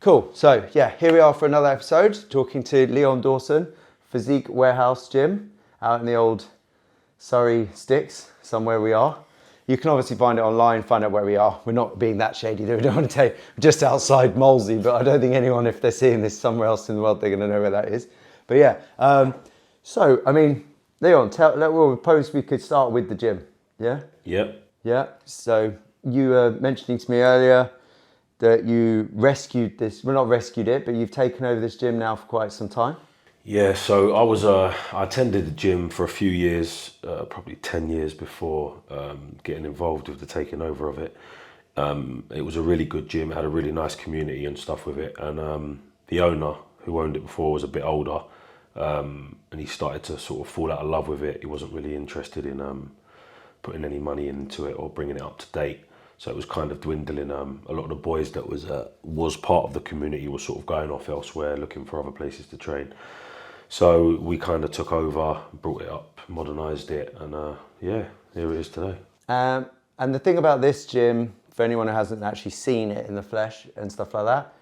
Cool. So yeah, here we are for another episode, talking to Leon Dawson, Physique Warehouse Gym, out in the old Surrey sticks, somewhere we are. You can obviously find it online, find out where we are. We're not being that shady, we don't want to tell you, we're just outside Molesey, but I don't think anyone, if they're seeing this somewhere else in the world, they're going to know where that is. But yeah, so, I mean, Leon, we'll suppose we could start with the gym, yeah? Yep. Yeah, so you were mentioning to me earlier that you rescued this, well not rescued it, but you've taken over this gym now for quite some time. Yeah, so I attended the gym for a few years, probably 10 years before getting involved with the taking over of it. It was a really good gym, it had a really nice community and stuff with it. And the owner who owned it before was a bit older, and he started to sort of fall out of love with it. He wasn't really interested in putting any money into it or bringing it up to date. So it was kind of dwindling. A lot of the boys that was part of the community were sort of going off elsewhere, looking for other places to train. So we kind of took over, brought it up, modernised it, and yeah, here it is today. And the thing about this gym, for anyone who hasn't actually seen it in the flesh and stuff like that,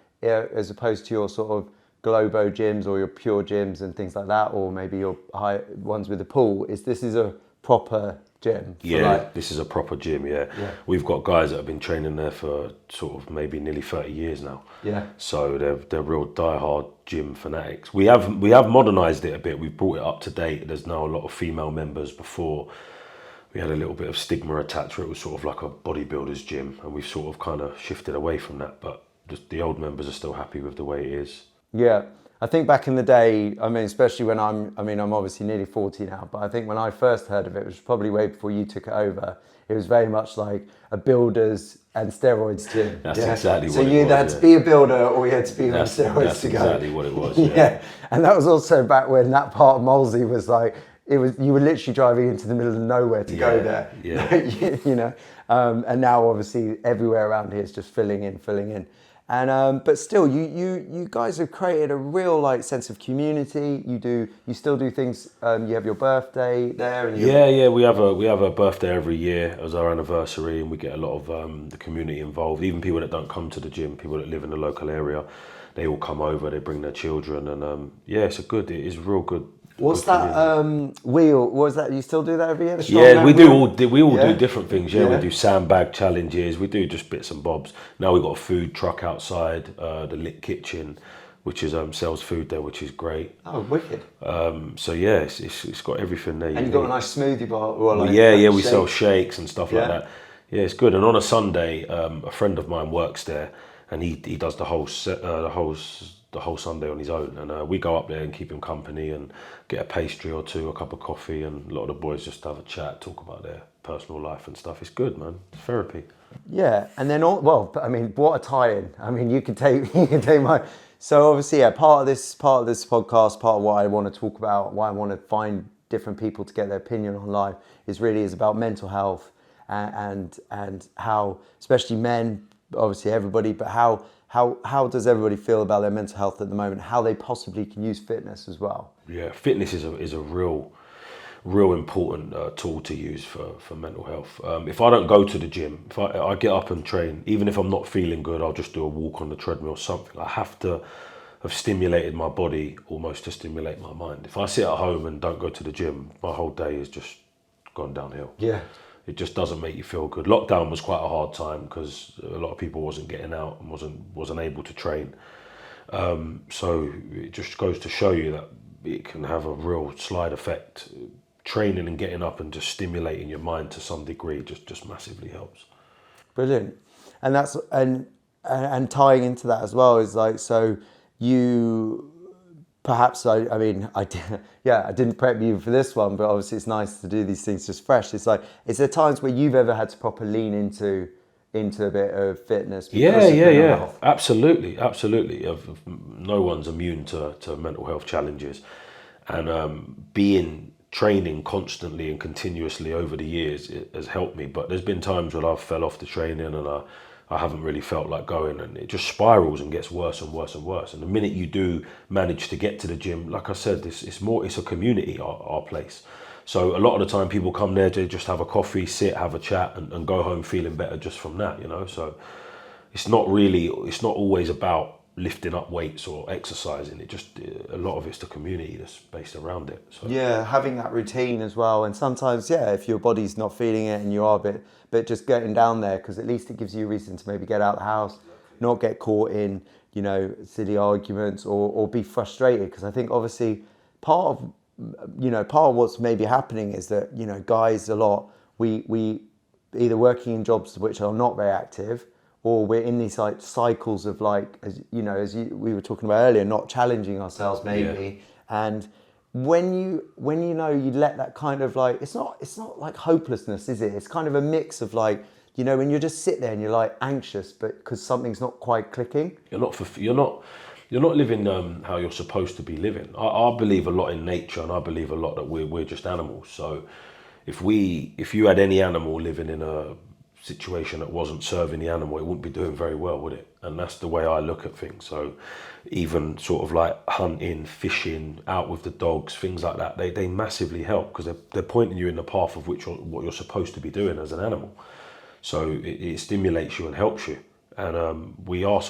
as opposed to your sort of Globo gyms or your pure gyms and things like that, or maybe your high ones with the pool, this is a proper gym. Yeah, this is a proper gym, yeah. We've got guys that have been training there for sort of maybe nearly 30 years now. Yeah. So they're real diehard gym fanatics. We have modernised it a bit. We've brought it up to date. There's now a lot of female members. Before we had a little bit of stigma attached where it was sort of like a bodybuilder's gym, and we've sort of kind of shifted away from that, but just the old members are still happy with the way it is. Yeah. I think back in the day, I mean, especially when I'm obviously nearly 40 now, but I think when I first heard of it, which was probably way before you took it over, it was very much like a builders and steroids gym. That's exactly what it was. So you either had to be a builder or you had to be on steroids to go. That's exactly what it was, yeah. And that was also back when that part of Molesey was like, you were literally driving into the middle of nowhere to go there. Yeah. you know, and now obviously everywhere around here is just filling in. And but still, you guys have created a real like sense of community. You still do things. You have your birthday there. And we have a birthday every year as our anniversary, and we get a lot of the community involved. Even people that don't come to the gym, people that live in the local area, they all come over. They bring their children, and it is real good. What's that wheel? What was that? You still do that every year? Yeah, we do different things. Yeah, we do sandbag challenges. We do just bits and bobs. Now we've got a food truck outside, the Lit Kitchen, which is sells food there, which is great. Oh, wicked. So yeah, it's got everything there. And you've got a nice smoothie bar. Or like, we sell shakes and stuff like that. Yeah, it's good. And on a Sunday, a friend of mine works there, and he does the whole Sunday on his own, and we go up there and keep him company and get a pastry or two, a cup of coffee, and a lot of the boys just have a chat, talk about their personal life and stuff. It's good, man. It's therapy. Yeah, and then what a tie-in. I mean, you can take my. So obviously, yeah, part of this podcast, part of what I want to talk about, why I want to find different people to get their opinion on life, is about mental health and how, especially men, obviously everybody, but how does everybody feel about their mental health at the moment? How they possibly can use fitness as well? Yeah, fitness is a real important tool to use for mental health. If I don't go to the gym, if I get up and train, even if I'm not feeling good, I'll just do a walk on the treadmill or something. I have to have stimulated my body almost to stimulate my mind. If I sit at home and don't go to the gym, my whole day is just gone downhill. Yeah. It just doesn't make you feel good. Lockdown was quite a hard time because a lot of people wasn't getting out and wasn't able to train. So it just goes to show you that it can have a real slide effect. Training and getting up and just stimulating your mind to some degree just massively helps. Brilliant. And that's and tying into that as well is like, so you perhaps I didn't prep you for this one, but obviously it's nice to do these things just fresh. It's like, is there times where you've ever had to proper lean into a bit of fitness? Yeah. Absolutely. No one's immune to mental health challenges, and training constantly and continuously over the years, it has helped me. But there's been times when I've fell off the training and I haven't really felt like going, and it just spirals and gets worse and worse and worse. And the minute you do manage to get to the gym, like I said, it's a community, our place. So a lot of the time people come there to just have a coffee, sit, have a chat, and go home feeling better just from that, you know. So it's not always about lifting up weights or exercising. It just, a lot of it's the community that's based around it. So Yeah, having that routine as well. And sometimes, yeah, if your body's not feeling it and you are a bit just getting down there, because at least it gives you a reason to maybe get out of the house, not get caught in, silly arguments or be frustrated. Because I think obviously part of what's maybe happening is that, guys a lot, we either working in jobs which are not very active, or we're in these like cycles of like, we were talking about earlier, not challenging ourselves maybe. Yeah. And when you you let that kind of like, it's not like hopelessness, is it? It's kind of a mix of like, when you just sit there and you're like anxious, but because something's not quite clicking. You're not living how you're supposed to be living. I believe a lot in nature, and I believe a lot that we're just animals. So if you had any animal living in a situation that wasn't serving the animal, it wouldn't be doing very well, would it? And that's the way I look at things. So even sort of like hunting, fishing, out with the dogs, things like that, they massively help, because they're pointing you in the path of what you're supposed to be doing as an animal. So it stimulates you and helps you. And we are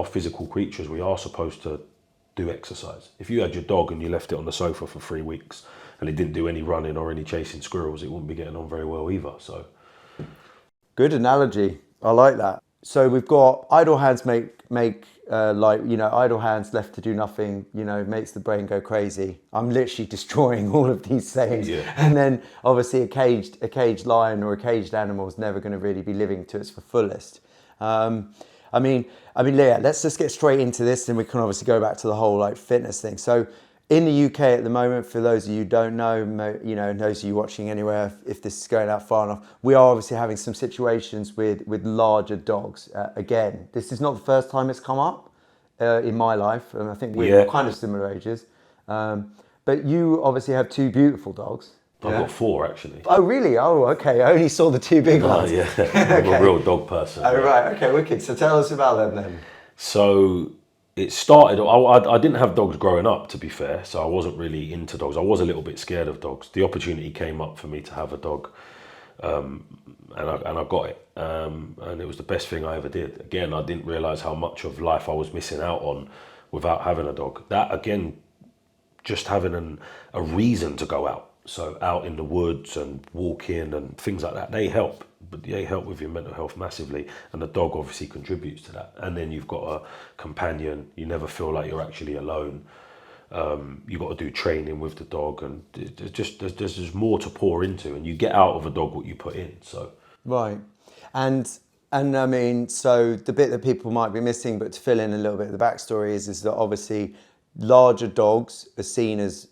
physical creatures. We are supposed to do exercise. If you had your dog and you left it on the sofa for 3 weeks and it didn't do any running or any chasing squirrels, it wouldn't be getting on very well either. So good analogy. I like that. So we've got idle hands make idle hands left to do nothing, makes the brain go crazy. I'm literally destroying all of these sayings. Yeah. And then obviously a caged lion or a caged animal is never going to really be living to its fullest. I mean, Leah, let's just get straight into this, and we can obviously go back to the whole like fitness thing. So in the UK at the moment, for those of you who don't know, those of you watching anywhere, if this is going out far enough, we are obviously having some situations with larger dogs. Again, this is not the first time it's come up in my life, and I think we're kind of similar ages. But you obviously have two beautiful dogs. I've got 4 actually. Oh really? Oh okay. I only saw the 2 big ones. Yeah, I'm a real dog person. Oh right. Okay, wicked. So tell us about them then. So it started, I didn't have dogs growing up, to be fair, so I wasn't really into dogs. I was a little bit scared of dogs. The opportunity came up for me to have a dog, and I got it, and it was the best thing I ever did. Again, I didn't realise how much of life I was missing out on without having a dog. That, again, just having a reason to go out, so out in the woods and walking and things like that, they help. But they help with your mental health massively, and the dog obviously contributes to that. And then you've got a companion. You never feel like you're actually alone. You've got to do training with the dog, and there's more to pour into, and you get out of a dog what you put in. So right, and I mean, so the bit that people might be missing, but to fill in a little bit of the backstory is that obviously larger dogs are seen as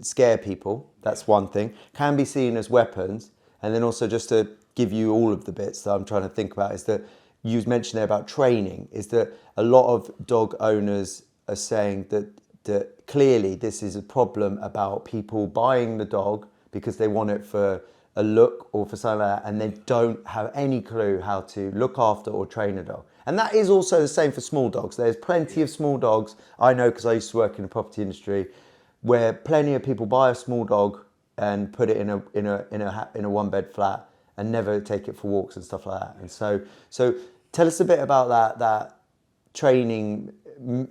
scare people. That's one thing. Can be seen as weapons. And then also, just to give you all of the bits that I'm trying to think about, is that you mentioned there about training, is that a lot of dog owners are saying that clearly this is a problem about people buying the dog because they want it for a look or for something like that, and they don't have any clue how to look after or train a dog. And that is also the same for small dogs. There's plenty of small dogs, I know because I used to work in the property industry, where plenty of people buy a small dog and put it in a one bed flat and never take it for walks and stuff like that. And so tell us a bit about that training.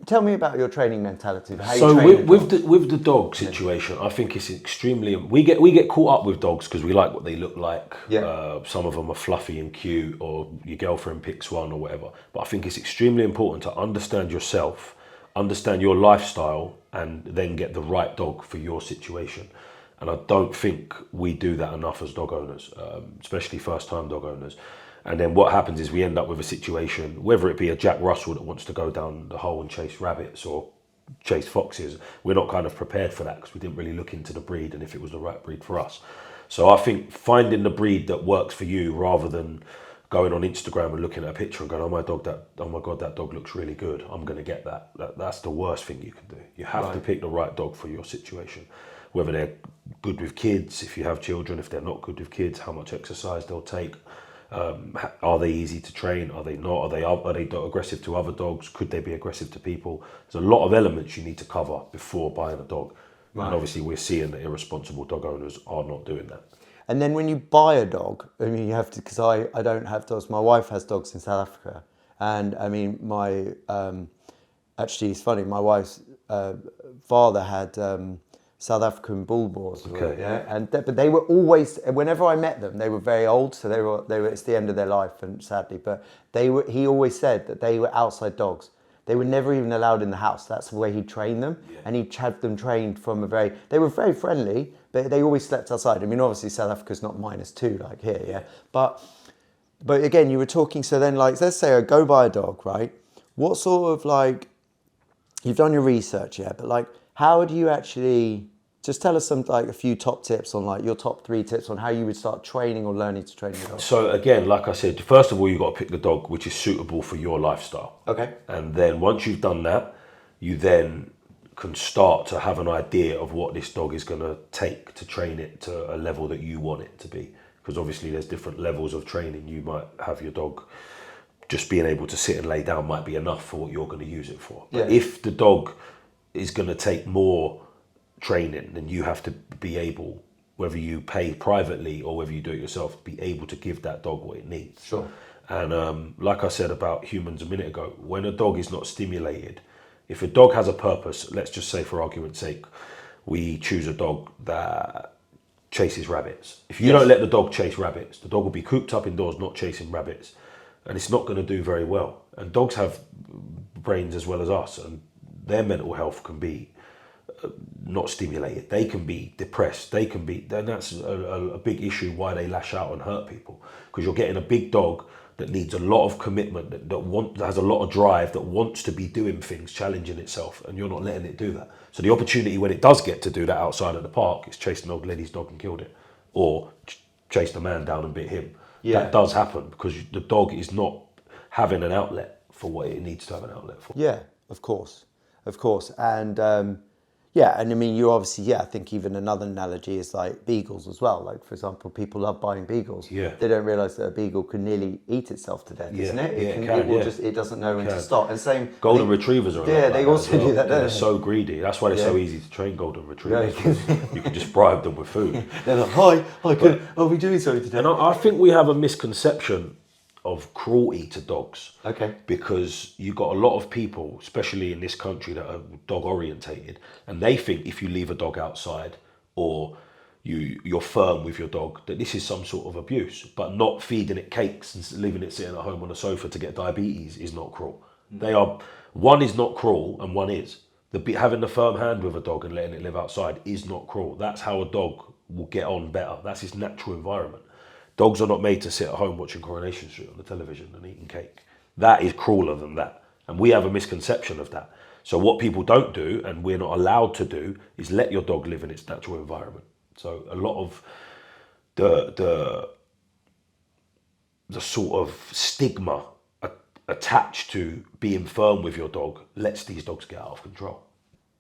Tell me about your training mentality. So with the dog situation, I think it's extremely. We get caught up with dogs because we like what they look like. Yeah. Some of them are fluffy and cute, or your girlfriend picks one or whatever. But I think it's extremely important to understand yourself, understand your lifestyle, and then get the right dog for your situation. And I don't think we do that enough as dog owners, especially first-time dog owners. And then what happens is we end up with a situation, whether it be a Jack Russell that wants to go down the hole and chase rabbits or chase foxes, we're not kind of prepared for that because we didn't really look into the breed and if it was the right breed for us. So I think finding the breed that works for you, rather than going on Instagram and looking at a picture and going, oh my God, that dog looks really good, I'm going to get that. That's the worst thing you can do. You have to pick the right dog for your situation. Whether they're good with kids, if you have children, if they're not good with kids, how much exercise they'll take. Are they easy to train? Are they not? Are they aggressive to other dogs? Could they be aggressive to people? There's a lot of elements you need to cover before buying a dog. Right. And obviously we're seeing that irresponsible dog owners are not doing that. And then when you buy a dog, I mean, you have to, because I don't have dogs. My wife has dogs in South Africa. And I mean, actually, it's funny. My wife's father had South African bull boars, Okay. yeah, and but they were always. Whenever I met them, they were very old, so they were. It's the end of their life, and sadly, but they were. He always said that they were outside dogs. They were never even allowed in the house. That's the way he trained them, and he had them trained from a very. They were very friendly, but they always slept outside. I mean, obviously, South Africa's not -2 like here, yeah, but again, you were talking. So then, like, let's say I go buy a dog, right? What sort of like. You've done your research, yeah, but like, how do you actually just tell us a few top tips on like your top 3 tips on how you would start training or learning to train your dog? So again, like I said, first of all, you've got to pick the dog which is suitable for your lifestyle. Okay. And then once you've done that, you then can start to have an idea of what this dog is going to take to train it to a level that you want it to be. Because obviously there's different levels of training. You might have your dog just being able to sit and lay down might be enough for what you're going to use it for. But if the dog is going to take more training, then you have to be able, whether you pay privately or whether you do it yourself, be able to give that dog what it needs. Sure. And like I said about humans a minute ago, when a dog is not stimulated, if a dog has a purpose, let's just say for argument's sake, we choose a dog that chases rabbits. If you don't let the dog chase rabbits, the dog will be cooped up indoors not chasing rabbits. And it's not going to do very well. And dogs have brains as well as us, and their mental health can be not stimulated. They can be depressed. Then that's a big issue why they lash out and hurt people. Because you're getting a big dog that needs a lot of commitment, that has a lot of drive, that wants to be doing things, challenging itself, and you're not letting it do that. So the opportunity when it does get to do that outside of the park, it's chased an old lady's dog and killed it, or chased a man down and bit him. Yeah. That does happen because the dog is not having an outlet for what it needs to have an outlet for. Yeah, of course. And and I mean, you obviously, I think even another analogy is like beagles as well. Like, for example, people love buying beagles. Yeah. They don't realise that a beagle can nearly eat itself to death, isn't it? It doesn't know when to stop. And same golden retrievers are they also do that, don't they? They're so greedy. That's why they're so easy to train golden retrievers. You can just bribe them with food. They're like, hi, are we doing something today? And I think we have a misconception of cruelty to dogs. Okay. Because you've got a lot of people, especially in this country, that are dog orientated, and they think if you leave a dog outside or you're firm with your dog, that this is some sort of abuse. But not feeding it cakes and leaving it sitting at home on a sofa to get diabetes is not cruel. One is not cruel and one is. Having the firm hand with a dog and letting it live outside is not cruel. That's how a dog will get on better. That's its natural environment. Dogs are not made to sit at home watching Coronation Street on the television and eating cake. That is crueler than that. And we have a misconception of that. So what people don't do, and we're not allowed to do, is let your dog live in its natural environment. So a lot of the sort of stigma attached to being firm with your dog lets these dogs get out of control.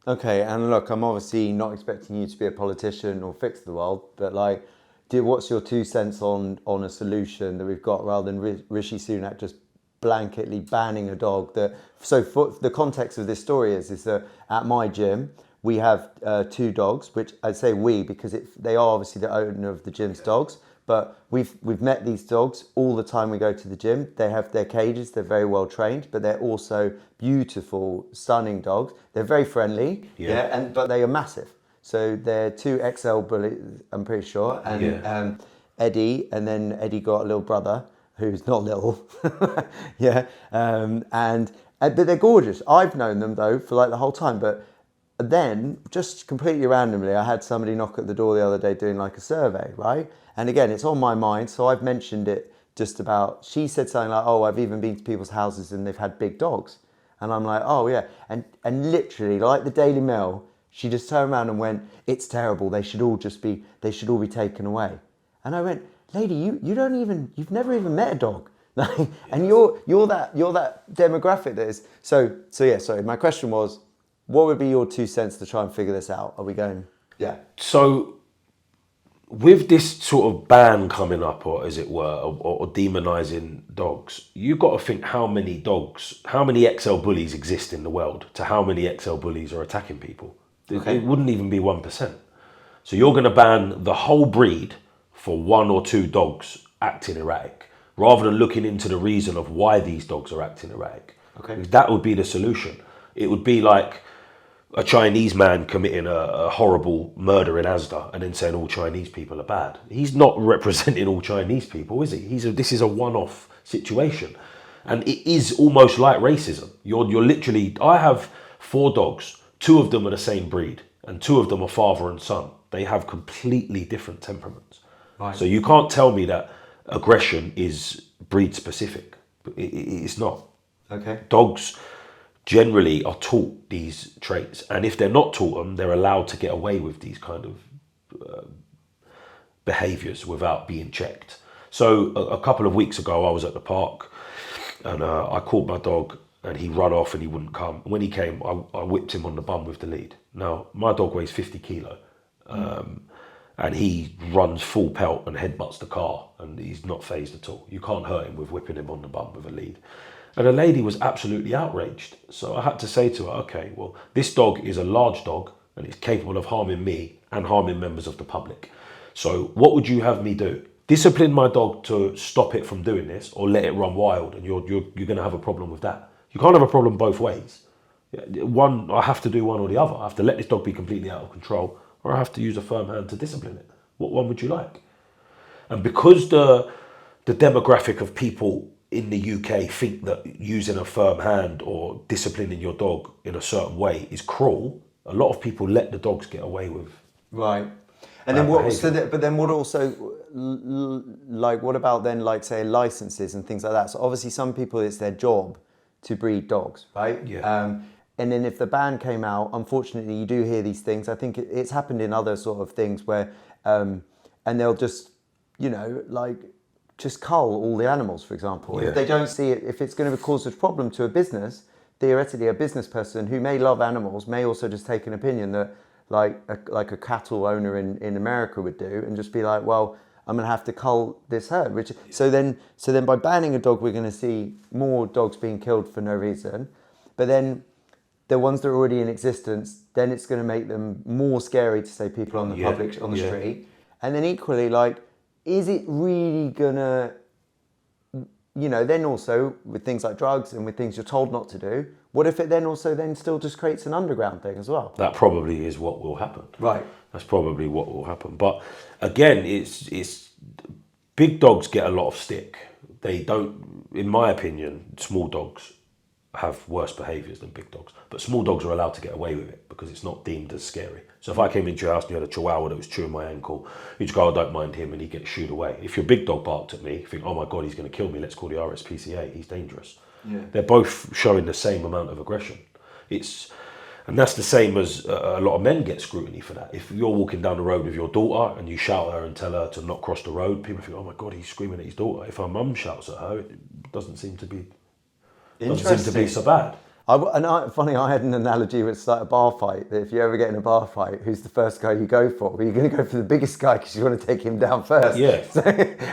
Okay, and look, I'm obviously not expecting you to be a politician or fix the world, but like, what's your 2 cents on a solution that we've got rather than Rishi Sunak just blanketly banning a dog? So for the context of this story is that at my gym we have 2 dogs, which I'd say we because they are obviously the owner of the gym's dogs, but we've met these dogs all the time we go to the gym. They have their cages, they're very well trained, but they're also beautiful, stunning dogs. They're very friendly, but they are massive. So they're 2 XL bullies, I'm pretty sure, and Eddie, and then Eddie got a little brother who's not little, but they're gorgeous. I've known them though for like the whole time, but then just completely randomly, I had somebody knock at the door the other day doing like a survey, right? And again, it's on my mind, so I've mentioned it just about. She said something like, "Oh, I've even been to people's houses and they've had big dogs," and I'm like, "Oh yeah," and literally like the Daily Mail. She just turned around and went, "It's terrible. They should all be taken away." And I went, "Lady, you've never even met a dog, and you're that demographic that is." So yeah. Sorry, my question was, what would be your 2 cents to try and figure this out? Are we going? Yeah. So, with this sort of ban coming up, or as it were, or demonizing dogs, you've got to think how many XL bullies exist in the world to how many XL bullies are attacking people. Okay. It wouldn't even be 1%. So you're going to ban the whole breed for 1 or 2 dogs acting erratic. rather than looking into the reason of why these dogs are acting erratic. Okay. That would be the solution. It would be like a Chinese man committing a horrible murder in Asda and then saying all Chinese people are bad. He's not representing all Chinese people, is he? This is a one-off situation. And it is almost like racism. You're literally, I have 4 dogs, 2 of them are the same breed, and 2 of them are father and son. They have completely different temperaments. Right. So you can't tell me that aggression is breed specific. It's not. Okay. Dogs generally are taught these traits, and if they're not taught them, they're allowed to get away with these kind of behaviours without being checked. So a couple of weeks ago, I was at the park, and I called my dog, and he ran off and he wouldn't come. When he came, I whipped him on the bum with the lead. Now, my dog weighs 50 kilo, and he runs full pelt and headbutts the car, and he's not fazed at all. You can't hurt him with whipping him on the bum with a lead. And the lady was absolutely outraged. So I had to say to her, okay, well, this dog is a large dog and it's capable of harming me and harming members of the public. So what would you have me do? Discipline my dog to stop it from doing this, or let it run wild, and you're going to have a problem with that. You can't have a problem both ways. I have to do one or the other. I have to let this dog be completely out of control, or I have to use a firm hand to discipline it. What one would you like? And because the demographic of people in the UK think that using a firm hand or disciplining your dog in a certain way is cruel, a lot of people let the dogs get away with. Right. And then what? But then what also? Like, what about then, like, say, licenses and things like that? So obviously, some people, it's their job to breed dogs, right? Yeah. And then if the ban came out, unfortunately, you do hear these things. I think it's happened in other sort of things where, and they'll just, like, just cull all the animals, for example. Yeah. If they don't see it, if it's going to cause a problem to a business, theoretically, a business person who may love animals may also just take an opinion that, like a cattle owner in America would do, and just be like, well, I'm going to have to cull this herd. So then by banning a dog, we're going to see more dogs being killed for no reason. But then the ones that are already in existence, then it's going to make them more scary to say people on the street. And then equally, like, is it really going to, then also with things like drugs and with things you're told not to do, what if it then also then still just creates an underground thing as well? That probably is what will happen. Right. That's probably what will happen. But again, it's big dogs get a lot of stick. They don't, in my opinion, small dogs have worse behaviours than big dogs. But small dogs are allowed to get away with it because it's not deemed as scary. So if I came into your house and you had a chihuahua that was chewing my ankle, you'd go, I don't mind him, and he'd get shooed away. If your big dog barked at me, you think, oh my God, he's going to kill me, let's call the RSPCA, he's dangerous. Yeah. They're both showing the same amount of aggression. And that's the same as a lot of men get scrutiny for that. If you're walking down the road with your daughter and you shout at her and tell her to not cross the road, people think, oh my God, he's screaming at his daughter. If her mum shouts at her, it doesn't seem to be so bad. Funny, I had an analogy with, it's like a bar fight, that if you ever get in a bar fight, who's the first guy you go for? Well, you're going to go for the biggest guy because you want to take him down first. Yeah.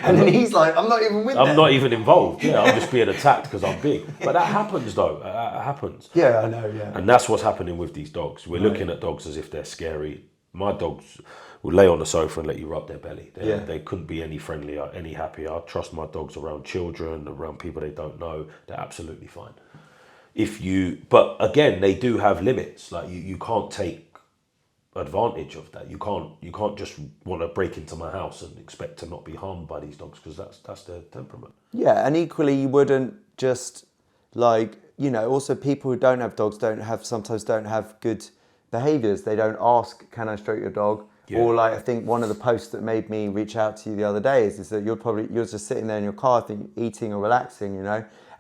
And then he's like, I'm not even with them. I'm not even involved. Yeah, I'm just being attacked because I'm big. But that happens though. That happens. Yeah, I know, yeah. And that's what's happening with these dogs. We're looking at dogs as if they're scary. My dogs will lay on the sofa and let you rub their belly. They couldn't be any friendlier, any happier. I trust my dogs around children, around people they don't know. They're absolutely fine. But again, they do have limits. Like you can't take advantage of that. You can't just want to break into my house and expect to not be harmed by these dogs, because that's their temperament. Yeah, and equally you wouldn't just, like, also people who don't have dogs sometimes don't have good behaviours. They don't ask, can I stroke your dog? Yeah. Or like, I think one of the posts that made me reach out to you the other day is that you're just sitting there in your car, eating or relaxing,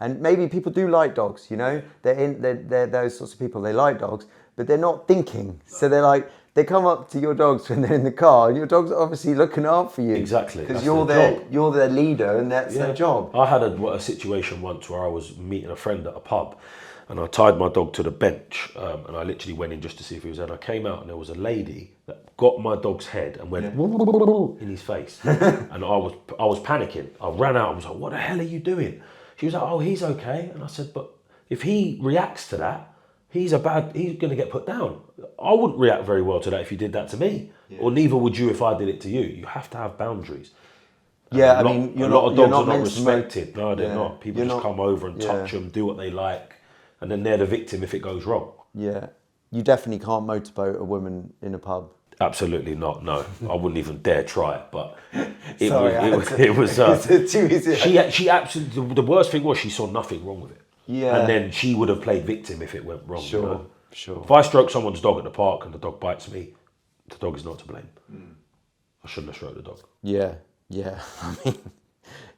And maybe people do like dogs, They're those sorts of people. They like dogs, but they're not thinking. So they're like, they come up to your dogs when they're in the car, and your dog's obviously looking out for you. Exactly. Because you're their leader, and that's their job. I had a situation once where I was meeting a friend at a pub, and I tied my dog to the bench, and I literally went in just to see if he was there. And I came out, and there was a lady that got my dog's head and went in his face, and I was panicking. I ran out. I was like, "What the hell are you doing?" She was like, "Oh, he's okay." And I said, "But if he reacts to that, he's going to get put down. I wouldn't react very well to that if you did that to me, or neither would you if I did it to you. You have to have boundaries." Yeah, a I mean, a lot of dogs are not meant to respected. No, they're Yeah. not. People You're just not- come over and yeah. touch them, do what they like, and then they're the victim if it goes wrong. Yeah. You definitely can't motorboat a woman in a pub. Absolutely not. No, I wouldn't even dare try it. But Sorry, it was. too easy. She absolutely. The worst thing was she saw nothing wrong with it. Yeah. And then she would have played victim if it went wrong. Sure, You know? sure. If I stroke someone's dog at the park and the dog bites me, the dog is not to blame. I shouldn't have stroked the dog. Yeah, yeah. I mean,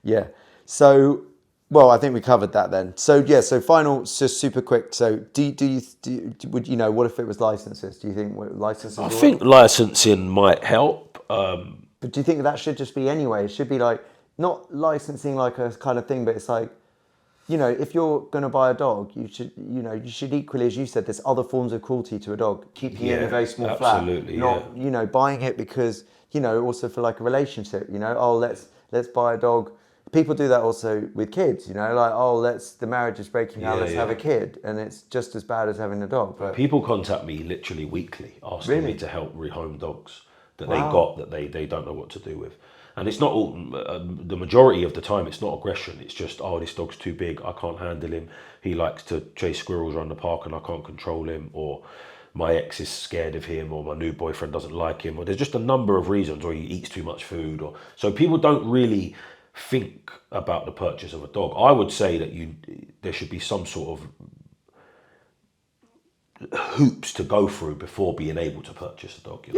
yeah. So, well, I think we covered that then. So, yeah. So, final, just super quick. So, would you know? What if it was licenses? Do you think licenses? I think licensing might help. But do you think that should just be anyway? It should be like not licensing like a kind of thing, but it's like, you know, if you're going to buy a dog, you should equally, as you said, there's other forms of cruelty to a dog. Keeping it in a very small absolutely, flat, not buying it because, also for like a relationship, let's buy a dog. People do that also with kids, like, the marriage is breaking now, let's have a kid, and it's just as bad as having a dog. But people contact me literally weekly asking me to help rehome dogs that they got that they don't know what to do with. And it's not all, the majority of the time, it's not aggression. It's just, this dog's too big, I can't handle him. He likes to chase squirrels around the park and I can't control him. Or my ex is scared of him, or my new boyfriend doesn't like him. Or there's just a number of reasons, or he eats too much food. So people don't really think about the purchase of a dog. I would say that there should be some sort of hoops to go through before being able to purchase a dog.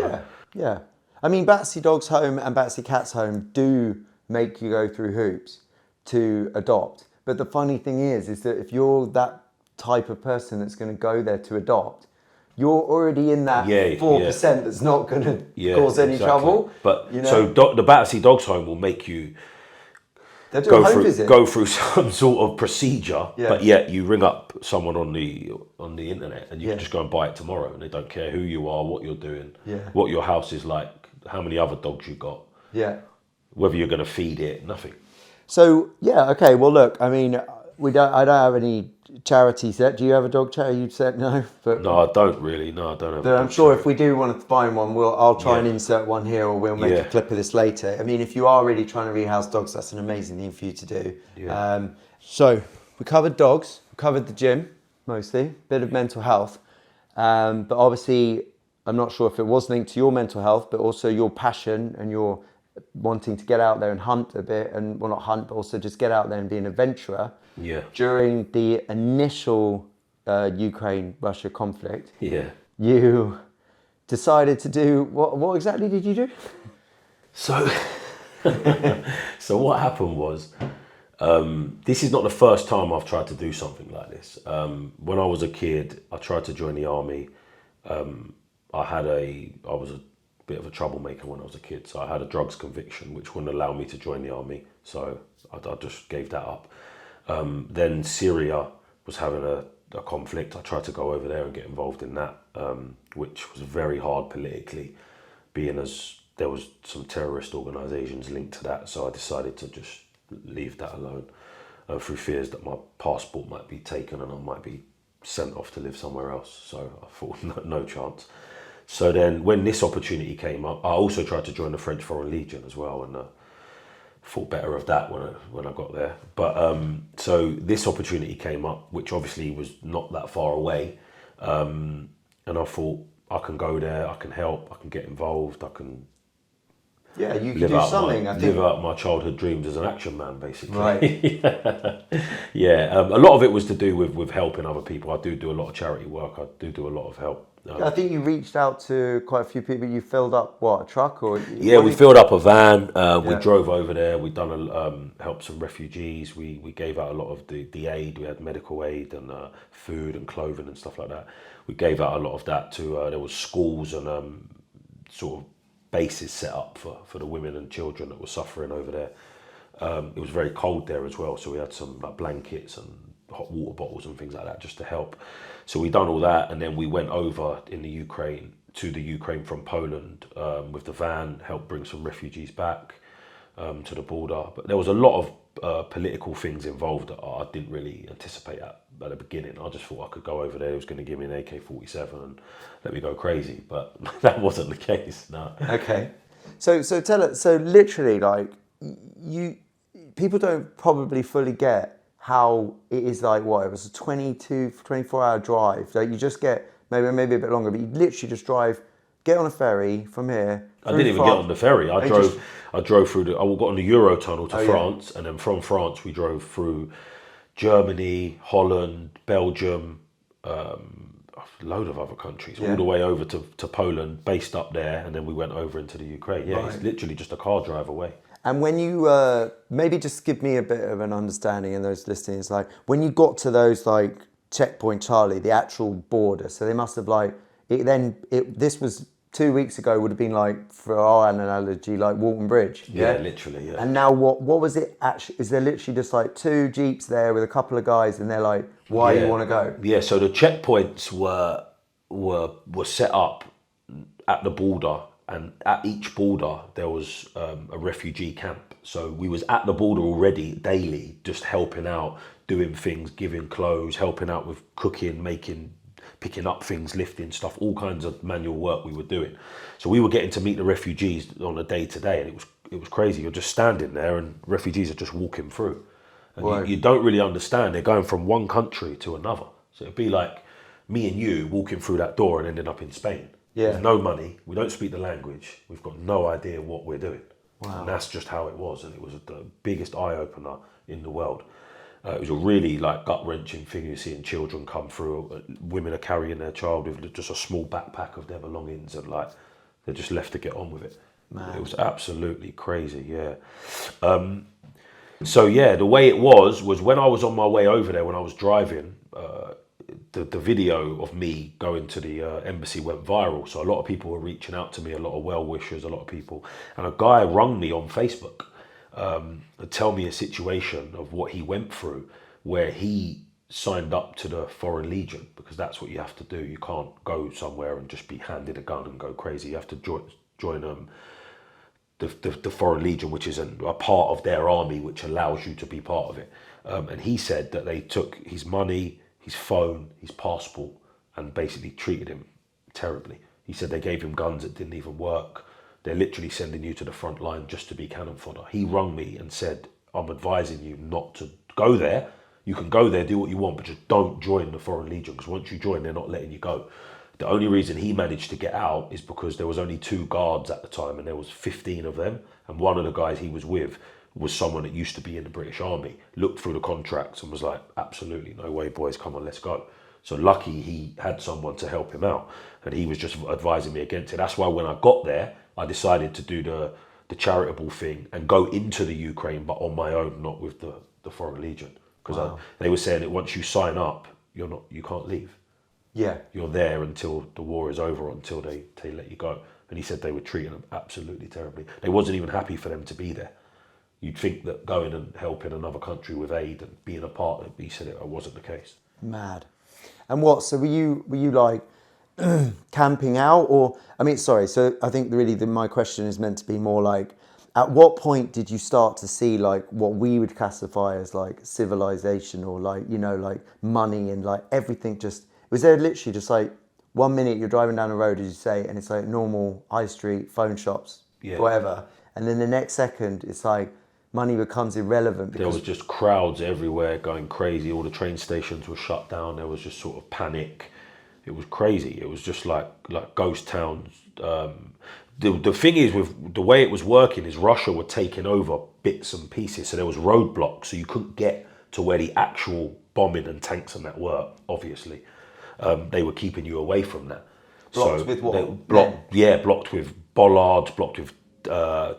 Yeah. I mean, Batsy Dog's Home and Batsy Cat's Home do make you go through hoops to adopt. But the funny thing is that if you're that type of person that's going to go there to adopt, you're already in that 4% that's not going to cause any trouble. But so the Batsy Dog's Home will make you go through some sort of procedure, but yet you ring up someone on the internet and you can just go and buy it tomorrow, and they don't care who you are, what you're doing, what your house is like, how many other dogs you got, whether you're going to feed it, nothing. So okay. Well, look, I mean, I don't have any charities yet. Do you have a dog charity? You said no, but no, I don't really. No, I don't have. But I'm sure if we do want to find one, I'll try and insert one here, or we'll make a clip of this later. I mean, if you are really trying to rehouse dogs, that's an amazing thing for you to do. Yeah. So we covered dogs, we covered the gym mostly, bit of mental health, but obviously I'm not sure if it was linked to your mental health, but also your passion and your wanting to get out there and hunt a bit, and well, not hunt, but also just get out there and be an adventurer. Yeah. During the initial Ukraine-Russia conflict, you decided to do what exactly did you do? So what happened was, this is not the first time I've tried to do something like this. When I was a kid, I tried to join the army. I was a bit of a troublemaker when I was a kid, so I had a drugs conviction which wouldn't allow me to join the army, so I just gave that up. Then Syria was having a conflict. I tried to go over there and get involved in that, which was very hard politically, being as there was some terrorist organisations linked to that, so I decided to just leave that alone, through fears that my passport might be taken and I might be sent off to live somewhere else, so I thought no chance. So then when this opportunity came up, I also tried to join the French Foreign Legion as well, and thought better of that when I got there. But so this opportunity came up, which obviously was not that far away, and I thought, I can go there, I can help, I can get involved, I can you can do something. Live out my childhood dreams as an action man, basically. Right. A lot of it was to do with helping other people. I do a lot of charity work. I do a lot of help. I think you reached out to quite a few people. You filled up a truck or? Yeah, we filled up a van. We drove over there. We done helped some refugees. We gave out a lot of the aid. We had medical aid and food and clothing and stuff like that. We gave out a lot of that to. There was schools and sort of bases set up for the women and children that were suffering over there. It was very cold there as well, so we had some blankets and hot water bottles and things like that just to help. So we done all that, and then we went over to the Ukraine from Poland with the van, helped bring some refugees back to the border. But there was a lot of political things involved that I didn't really anticipate at the beginning. I just thought I could go over there. He was going to give me an AK-47 and let me go crazy, but that wasn't the case. No. Okay. So tell us. So literally, like, you people don't probably fully get how it is like, what, it was a 24-hour drive. Like you just get, maybe a bit longer, but you literally just drive, get on a ferry from here. I didn't even get on the ferry. I drove through I got on the Eurotunnel to France, and then from France we drove through Germany, Holland, Belgium, a load of other countries, all the way over to Poland, based up there, and then we went over into the Ukraine. Yeah, it's literally just a car drive away. And when you, maybe just give me a bit of an understanding in those listening, it's like, when you got to those, like, checkpoint Charlie, the actual border, so they must have, like, this was 2 weeks ago, would have been like, for our analogy, like Walton Bridge. Yeah, literally, yeah. And now what was it actually, is there literally just like 2 Jeeps there with a couple of guys, and they're like, why you want to go? Yeah, so the checkpoints were set up at the border, and at each border there was a refugee camp. So we was at the border already daily, just helping out, doing things, giving clothes, helping out with cooking, picking up things, lifting stuff, all kinds of manual work we were doing. So we were getting to meet the refugees on a day to day, and it was crazy. You're just standing there and refugees are just walking through. And you don't really understand. They're going from one country to another. So it'd be like me and you walking through that door and ending up in Spain. Yeah. With no money, we don't speak the language, we've got no idea what we're doing. Wow. And that's just how it was, and it was the biggest eye-opener in the world. It was a really like gut-wrenching thing. You're seeing children come through, women are carrying their child with just a small backpack of their belongings, and like they're just left to get on with it. Man. It was absolutely crazy, yeah. So yeah, the way it was when I was on my way over there, when I was driving, the video of me going to the embassy went viral. So a lot of people were reaching out to me, a lot of well-wishers, a lot of people. And a guy rung me on Facebook to tell me a situation of what he went through, where he signed up to the Foreign Legion, because that's what you have to do. You can't go somewhere and just be handed a gun and go crazy. You have to join the Foreign Legion, which is a part of their army, which allows you to be part of it. And he said that they took his money, his phone, his passport, and basically treated him terribly. He said they gave him guns that didn't even work. They're literally sending you to the front line just to be cannon fodder. He rung me and said, I'm advising you not to go there. You can go there, do what you want, but just don't join the Foreign Legion, because once you join, they're not letting you go. The only reason he managed to get out is because there was only 2 guards at the time, and there was 15 of them. And one of the guys he was with was someone that used to be in the British Army, looked through the contracts and was like, absolutely no way, boys, come on, let's go. So lucky he had someone to help him out, and he was just advising me against it. That's why when I got there, I decided to do the charitable thing and go into the Ukraine, but on my own, not with the Foreign Legion. Because they were saying that once you sign up, you can't leave. Yeah. You're there until the war is over, until they let you go. And he said they were treating them absolutely terribly. They wasn't even happy for them to be there. You'd think that going and helping another country with aid and being a part, he said it wasn't the case. Mad. And what, so were you like camping out, or, I mean, sorry, so I think really my question is meant to be more like, at what point did you start to see like what we would classify as like civilization, or like, like money and like everything? Just, was there literally just like 1 minute you're driving down the road, as you say, and it's like normal high street, phone shops, whatever. And then the next second it's like money becomes irrelevant. There was just crowds everywhere going crazy. All the train stations were shut down. There was just sort of panic. It was crazy. It was just like ghost towns. The thing is, with the way it was working, is Russia were taking over bits and pieces. So there was roadblocks, so you couldn't get to where the actual bombing and tanks and that were, obviously. They were keeping you away from that. Blocked with what? Blocked with bollards, blocked with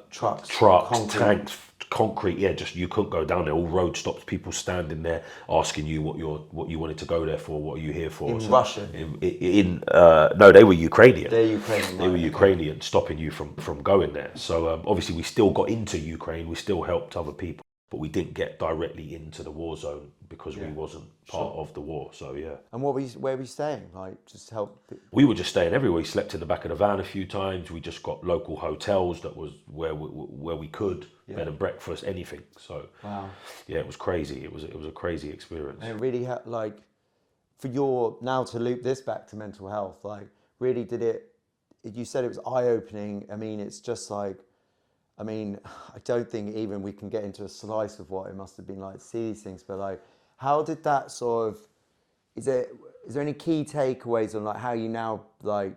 trucks, concrete. Tanks, concrete. Yeah, just you couldn't go down there. All road stops, people standing there asking you what you wanted to go there for. What are you here for? In Russian? No, they were Ukrainian. They're Ukrainian. They were Ukrainian, stopping you from going there. So obviously we still got into Ukraine. We still helped other people, but we didn't get directly into the war zone because we wasn't part of the war. So yeah. And where were you staying? Like, just help? We were just staying everywhere. We slept in the back of the van a few times. We just got local hotels that was where we could, bed and breakfast, anything. So wow. Yeah, it was crazy. It was a crazy experience. And it really had, like, for your, now to loop this back to mental health, like, really did it, you said it was eye-opening. I mean, it's just like, I mean, I don't think even we can get into a slice of what it must have been like to see these things, but like, how did that sort of, is there any key takeaways on like how you now like,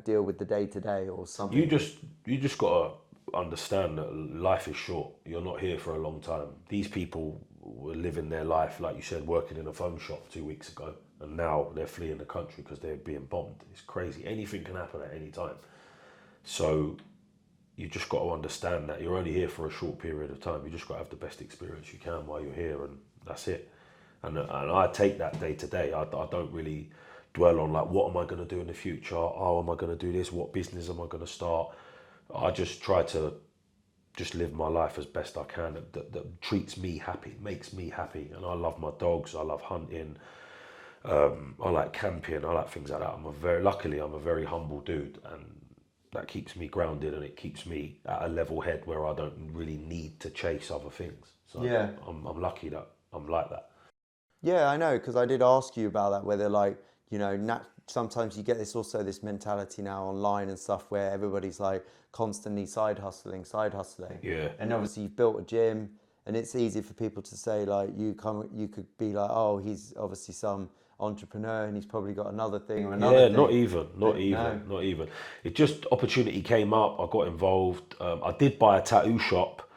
deal with the day to day or something? You just gotta understand that life is short. You're not here for a long time. These people were living their life, like you said, working in a phone shop 2 weeks ago, and now they're fleeing the country because they're being bombed. It's crazy. Anything can happen at any time. So you just got to understand that you're only here for a short period of time. You just got to have the best experience you can while you're here, and that's it. And I take that day to day. I don't really dwell on like, what am I going to do in the future? How am I going to do this? What business am I going to start? I just try to just live my life as best I can that treats me happy, makes me happy. And I love my dogs. I love hunting. I like camping. I like things like that. Luckily, I'm a very humble dude, and that keeps me grounded, and it keeps me at a level head where I don't really need to chase other things. So Yeah. I'm lucky that I'm like that. Yeah, I know, because I did ask you about that, whether like, sometimes you get this mentality now online and stuff where everybody's like constantly side hustling. Yeah. And obviously you've built a gym, and it's easy for people to say like, you could be like, oh, he's obviously some entrepreneur and he's probably got another thing or another thing. Not even. It just, opportunity came up. I got involved. I did buy a tattoo shop.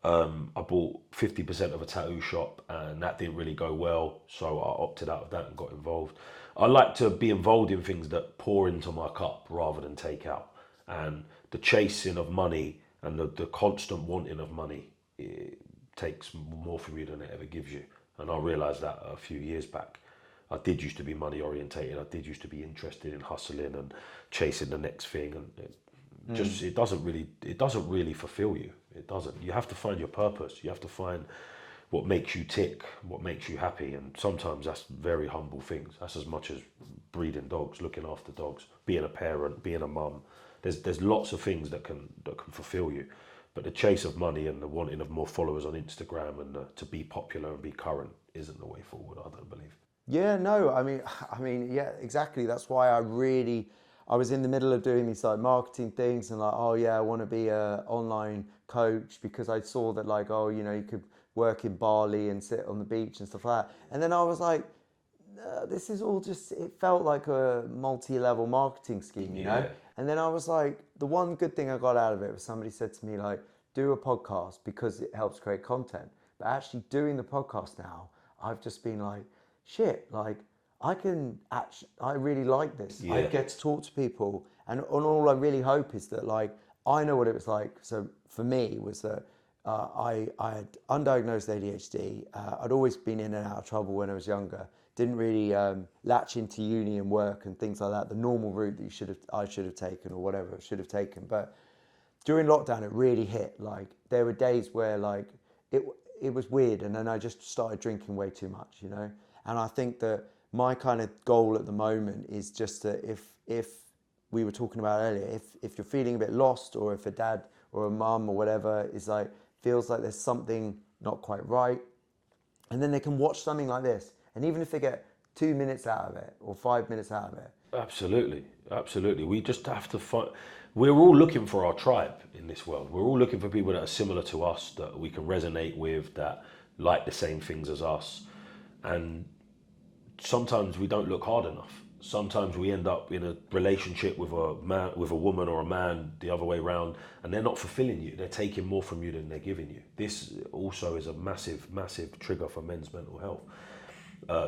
I bought 50% of a tattoo shop, and that didn't really go well, so I opted out of that and got involved. I like to be involved in things that pour into my cup rather than take out. And the chasing of money and the constant wanting of money, it takes more from you than it ever gives you. And I realised that a few years back. I did used to be money orientated. I did used to be interested in hustling and chasing the next thing, and it doesn't really fulfill you. It doesn't. You have to find your purpose. You have to find what makes you tick, what makes you happy, and sometimes that's very humble things. That's as much as breeding dogs, looking after dogs, being a parent, being a mum. There's lots of things that can fulfill you, but the chase of money and the wanting of more followers on Instagram and to be popular and be current isn't the way forward. I don't believe. Yeah, no, I mean, yeah, exactly. That's why I was in the middle of doing these like marketing things and like, oh yeah, I want to be a online coach, because I saw that like, oh, you could work in Bali and sit on the beach and stuff like that. And then I was like, this is all just, it felt like a multi-level marketing scheme, you know? And then I was like, the one good thing I got out of it was somebody said to me like, do a podcast because it helps create content. But actually doing the podcast now, I've just been like, shit, like I really like this. Yeah. I get to talk to people, and all I really hope is that like, I know what it was like. So for me was that I had undiagnosed ADHD. I'd always been in and out of trouble when I was younger. Didn't really latch into uni and work and things like that, the normal route that I should have taken, or whatever I should have taken. But during lockdown, it really hit. Like there were days where like it was weird, and then I just started drinking way too much, And I think that my kind of goal at the moment is just that if we were talking about earlier, if you're feeling a bit lost, or if a dad or a mum or whatever is like, feels like there's something not quite right, and then they can watch something like this, and even if they get 2 minutes out of it or 5 minutes out of it. Absolutely. We just have to find, we're all looking for our tribe in this world. We're all looking for people that are similar to us, that we can resonate with, that like the same things as us. And sometimes we don't look hard enough. Sometimes we end up in a relationship with a man, with a woman, or a man the other way around, and they're not fulfilling you. They're taking more from you than they're giving you. This also is a massive trigger for men's mental health.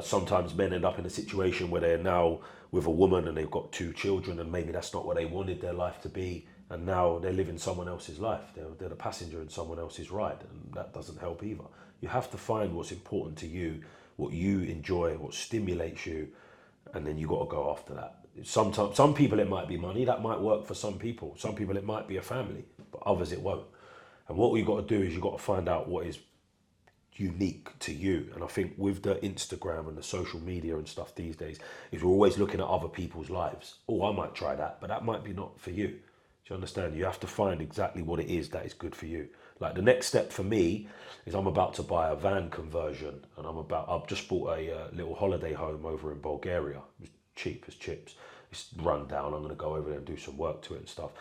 Sometimes men end up in a situation where they're now with a woman and they've got 2 children, and maybe that's not what they wanted their life to be, and now they're living someone else's life. They're the passenger in someone else's ride, and that doesn't help either. You have to find what's important to you, what you enjoy, what stimulates you, and then you got to go after that. Sometimes, some people it might be money, that might work for some people. Some people it might be a family, but others it won't. And what you got to do is you got to find out what is unique to you. And I think with the Instagram and the social media and stuff these days, is we're always looking at other people's lives. Oh, I might try that, but that might be not for you. Do you understand? You have to find exactly what it is that is good for you. Like the next step for me is I'm about to buy a van conversion, and I've just bought a little holiday home over in Bulgaria. It was cheap as chips. It's run down. I'm going to go over there and do some work to it and stuff.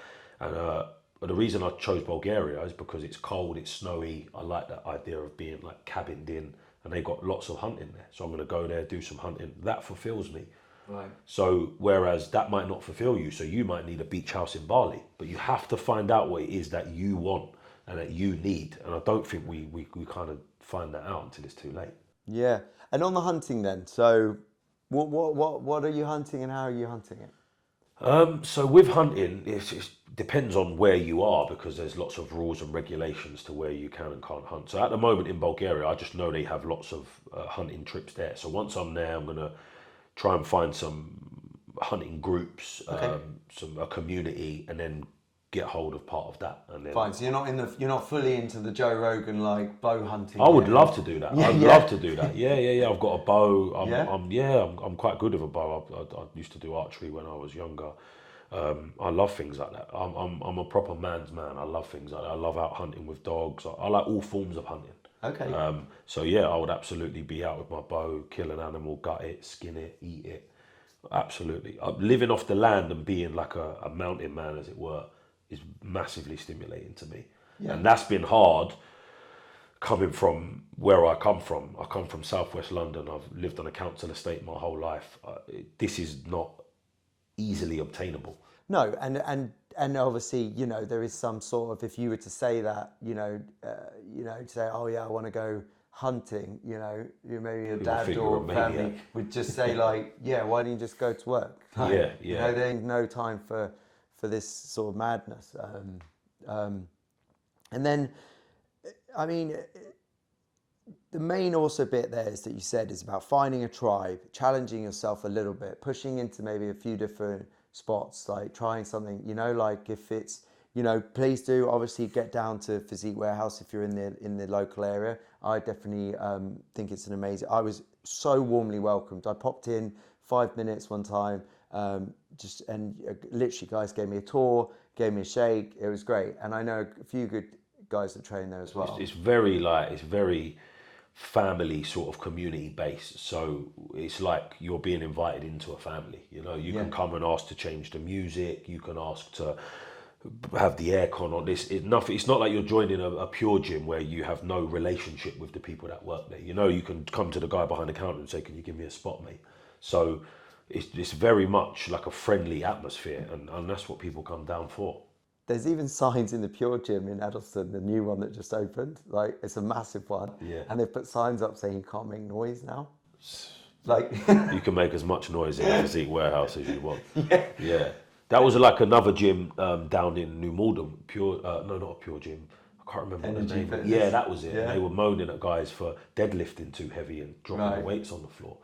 And the reason I chose Bulgaria is because it's cold, it's snowy. I like that idea of being like cabined in, and they got lots of hunting there. So I'm going to go there, do some hunting. That fulfills me. Right. So whereas that might not fulfill you, so you might need a beach house in Bali, but you have to find out what it is that you want and that you need. And I don't think we kind of find that out until it's too late. Yeah. And on the hunting then, so what are you hunting and how are you hunting it? So with hunting, it depends on where you are, because there's lots of rules and regulations to where you can and can't hunt. So at the moment in Bulgaria, I just know they have lots of hunting trips there. So once I'm there, I'm going to try and find some hunting groups, a community, and then get hold of part of that. And then Fine. So you're not fully into the Joe Rogan like bow hunting. I would love to do that. I'd love to do that. Yeah. I've got a bow. I'm quite good with a bow. I used to do archery when I was younger. I love things like that. I'm a proper man's man. I love things like that. I love out hunting with dogs. I like all forms of hunting. Okay. So yeah, I would absolutely be out with my bow, kill an animal, gut it, skin it, eat it. Absolutely. Living off the land and being like a mountain man, as it were, is massively stimulating to me. Yeah. And that's been hard coming from where I come from. I come from southwest London. I've lived on a council estate my whole life. This is not easily obtainable. No, and obviously, you know, there is some sort of, if you were to say that, say, oh yeah, I want to go hunting, maybe your dad or family would just say like, yeah, why don't you just go to work? Like, there ain't no time for this sort of madness. And then, I mean, the main also bit there is that you said is about finding a tribe, challenging yourself a little bit, pushing into maybe a few different spots, like trying something, like if it's, please do obviously get down to Physique Warehouse if you're in the local area. I definitely think it's an amazing, I was so warmly welcomed. I popped in 5 minutes one time, literally guys gave me a tour, gave me a shake. It was great. And I know a few good guys that train there as well. It's very family sort of community based. So it's like you're being invited into a family. You can come and ask to change the music. You can ask to have the aircon on. It's not like you're joining a pure gym where you have no relationship with the people that work there. You can come to the guy behind the counter and say, "Can you give me a spot, mate?" So it's very much like a friendly atmosphere, and that's what people come down for. There's even signs in the Pure Gym in Addleston, the new one that just opened. Like, it's a massive one. Yeah. And they've put signs up saying you can't make noise now. Like you can make as much noise in a Physique Warehouse as you want. Yeah. That was like another gym down in New Malden. Not a Pure Gym. I can't remember what the name was. Yeah, that was it. Yeah. They were moaning at guys for deadlifting too heavy and dropping the weights on the floor.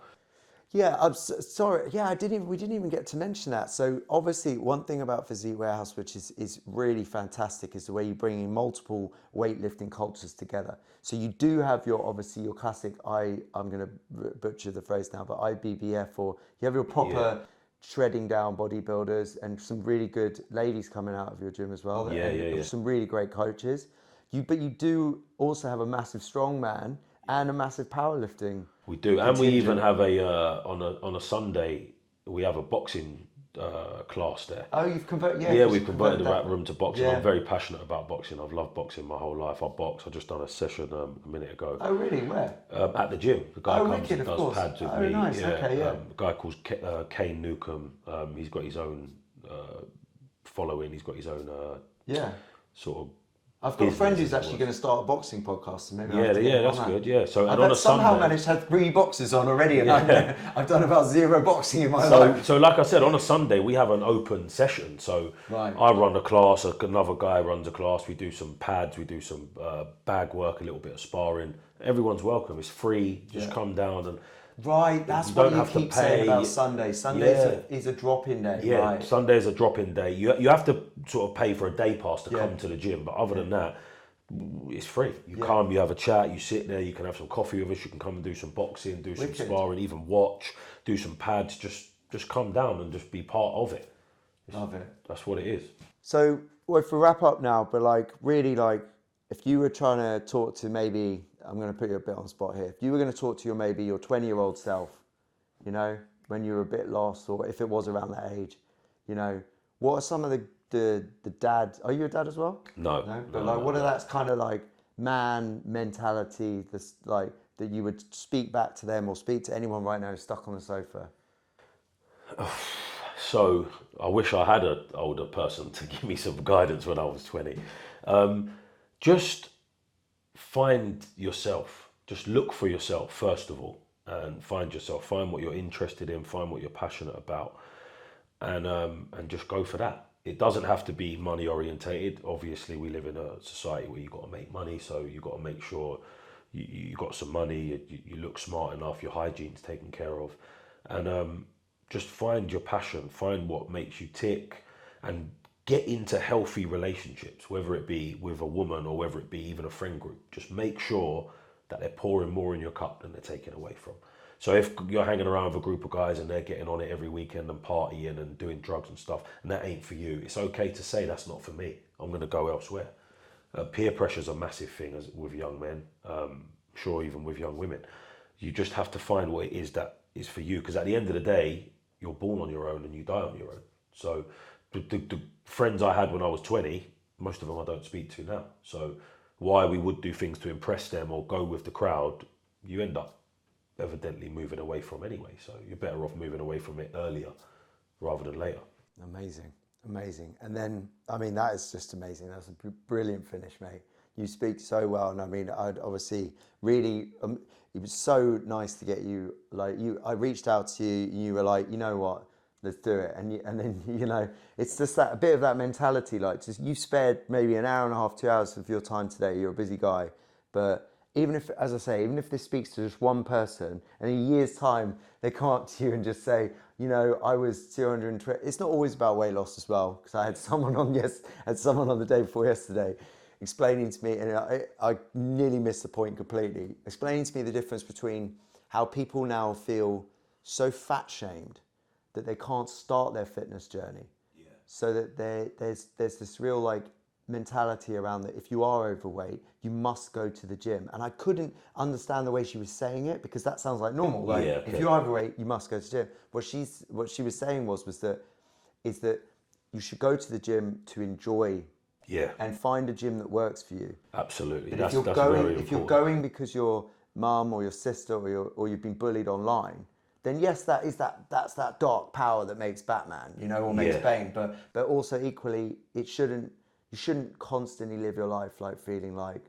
Yeah, I'm sorry. Yeah, we didn't even get to mention that. So obviously, one thing about Physique Warehouse, which is really fantastic, is the way you bring in multiple weightlifting cultures together. So you do have your classic. I'm going to butcher the phrase now, but IBBF, or you have your proper shredding down bodybuilders and some really good ladies coming out of your gym as well. Some really great coaches. But you do also have a massive strongman and a massive powerlifting. We do, and we even have on a Sunday we have a boxing class there. Oh, you've converted? Yeah, we've converted the rap room to boxing. Yeah. I'm very passionate about boxing. I've loved boxing my whole life. I box. I just done a session a minute ago. Oh, really? Where? At the gym. The guy comes and does pads with me. Nice. Yeah. Okay, yeah. A guy called Kane Newcomb. He's got his own following. He's got his own sort of. I've got a friend who's actually going to start a boxing podcast. So maybe that's good. Yeah, so I've somehow managed to have 3 boxes on already, and I've done about 0 boxing in my life. So like I said, on a Sunday we have an open session. So I run a class, another guy runs a class. We do some pads, we do some bag work, a little bit of sparring. Everyone's welcome. It's free. Just come down and. Right, that's what you keep saying about Sunday. Sunday is a drop-in day. Yeah, right. Sunday is a drop-in day. You have to sort of pay for a day pass to come to the gym, but other than that, it's free. You come, you have a chat, you sit there, you can have some coffee with us, you can come and do some boxing, do some sparring, even watch, do some pads, just come down and just be part of it. Love it. That's what it is. So, if we wrap up now, but really if you were trying to talk to maybe, I'm going to put you a bit on the spot here. If you were going to talk to your 20-year-old self, when you were a bit lost, or if it was around that age, what are some of the the dad. Are you a dad as well? No. But like, what are that's kind of like man mentality? This like that you would speak back to them or speak to anyone right now who's stuck on the sofa. So I wish I had an older person to give me some guidance when I was 20. Just find yourself. Just look for yourself first of all, and find yourself. Find what you're interested in. Find what you're passionate about, and just go for that. It doesn't have to be money orientated. Obviously, we live in a society where you got to make money, so you got to make sure you got some money. You look smart enough. Your hygiene's taken care of, and just find your passion. Find what makes you tick, and get into healthy relationships, whether it be with a woman or whether it be even a friend group. Just make sure that they're pouring more in your cup than they're taking away from. So if you're hanging around with a group of guys and they're getting on it every weekend and partying and doing drugs and stuff, and that ain't for you, it's okay to say that's not for me. I'm going to go elsewhere. Peer pressure is a massive thing with young men, sure, even with young women. You just have to find what it is that is for you, because at the end of the day, you're born on your own and you die on your own. So the friends I had when I was 20, most of them I don't speak to now. So why we would do things to impress them or go with the crowd, you end up evidently moving away from anyway. So you're better off moving away from it earlier rather than later. Amazing. And then, I mean, that is just amazing. That's a brilliant finish, mate. You speak so well, and I mean, I'd obviously really, it was so nice to get you, like you, I reached out to you, and you were like, you know what, let's do it. And then, you know, it's just that, a bit of that mentality, like just, you've spared maybe an hour and a half, 2 hours of your time today, you're a busy guy, but even if, as I say, even if this speaks to just one person, and in a year's time, they come up to you and just say, you know, I was 220, it's not always about weight loss as well, because I had someone on the day before yesterday, explaining to me, and I nearly missed the point completely, explaining to me the difference between how people now feel so fat shamed that they can't start their fitness journey. Yeah. So that there's this real like mentality around that if you are overweight, you must go to the gym. And I couldn't understand the way she was saying it, because that sounds like normal. Like, yeah, okay. If you're overweight, you must go to the gym. What she was saying was that you should go to the gym to enjoy. Yeah. And find a gym that works for you. Absolutely. If you're going because your mum or your sister or you've been bullied online, then yes, that's that dark power that makes Batman, you know, or makes Bane. But also equally, you shouldn't constantly live your life like feeling like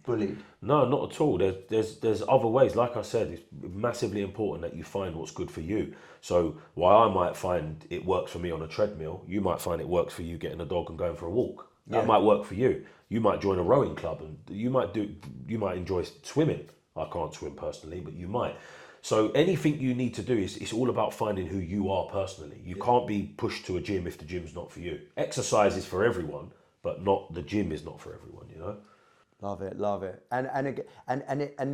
bullied. No, not at all. There's other ways. Like I said, it's massively important that you find what's good for you. So while I might find it works for me on a treadmill, you might find it works for you getting a dog and going for a walk. That might work for you. You might join a rowing club, and you might enjoy swimming. I can't swim personally, but you might. So anything you need to do it's all about finding who you are personally. You can't be pushed to a gym if the gym's not for you. Exercise is for everyone, but not the gym is not for everyone, you know? Love it. And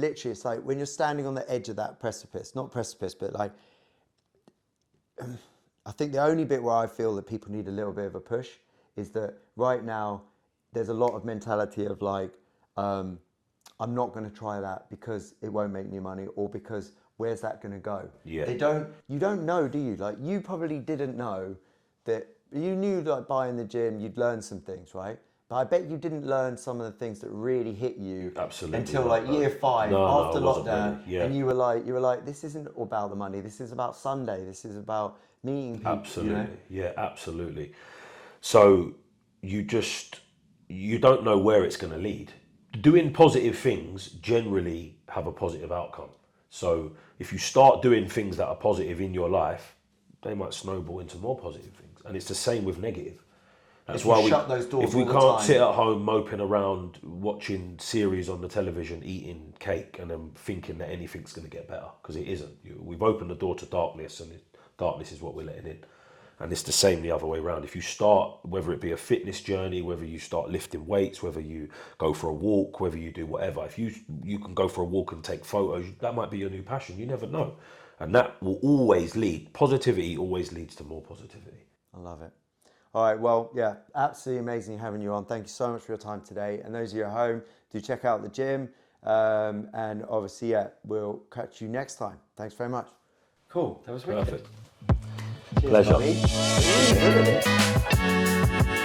literally it's like when you're standing on the edge of that precipice, not precipice, but like, I think the only bit where I feel that people need a little bit of a push is that right now there's a lot of mentality of like, I'm not going to try that because it won't make me money, or because where's that going to go? Yeah. You don't know, do you? Like, you probably didn't know that. You knew like buying the gym, you'd learn some things, right? But I bet you didn't learn some of the things that really hit you until like year 5 after lockdown. Yeah. And you were like, this isn't about the money. This is about Sunday. This is about meeting people. Absolutely. You know? Yeah, absolutely. So you don't know where it's going to lead. Doing positive things generally have a positive outcome. So if you start doing things that are positive in your life, they might snowball into more positive things. And it's the same with negative. That's why shut those doors if we can't sit at home moping around watching series on the television, eating cake, and then thinking that anything's going to get better, because it isn't. We've opened the door to darkness, and darkness is what we're letting in. And it's the same the other way around. If you start, whether it be a fitness journey, whether you start lifting weights, whether you go for a walk, whether you do whatever, if you can go for a walk and take photos, that might be your new passion. You never know. And that will always lead, positivity always leads to more positivity. I love it. All right, well, yeah, absolutely amazing having you on. Thank you so much for your time today. And those of you at home, do check out the gym. And obviously, yeah, we'll catch you next time. Thanks very much. Cool, that was wicked. Perfect. Pleasure. Buddy. Really good at it.